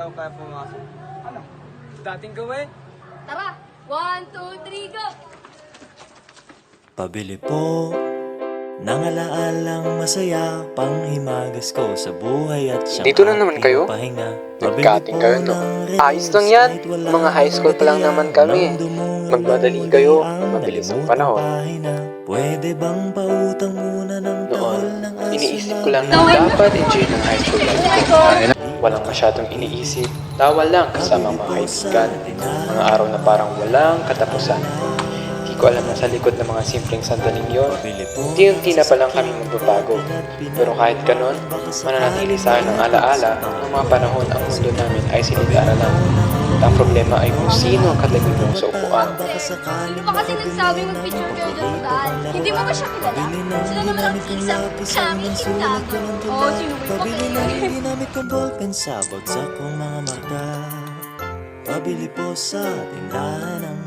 Ako kaya pumasok. Ano? Dating gawin? Tara! 1, 2, 3, go! Pabili po ng alaalang masaya, panghimagas ko sa buhay at siyang Dito na naman kayo? pahinga. Nag-cutting kayo, no? Ayos lang yan. Mga high school pa lang naman kami. Magmadali kayo. Mabilis ang panahon. Pwede bang pautang muna ng tahol Noon, ng aso iniisip na ko lang na dapat enjoy ng high school life ko. Walang masyadong iniisip. Tawa lang kasama mga kaibigan. Mga araw na parang walang katapusan. Hindi ko alam na sa likod ng mga simpleng sandaling yon, unti-unti na palang kami magbabago. Pero kahit ganon, mananatili sa akin ang alaala ng mga panahon ang mundo namin ay silid-aralan. Ang problema ay kung sino ang katabi mo sa upuan. Sino ba kasi nagsabing mag-picture kayo dyan sa daan? Hindi mo ba siya kilala? Sila naman ang isang kami sintago. Oo, sino ba Pabili yung na pakinggan? rin ginamit kong ballpen sa bagsak kong mga mata. Pabili po sa tindahan ng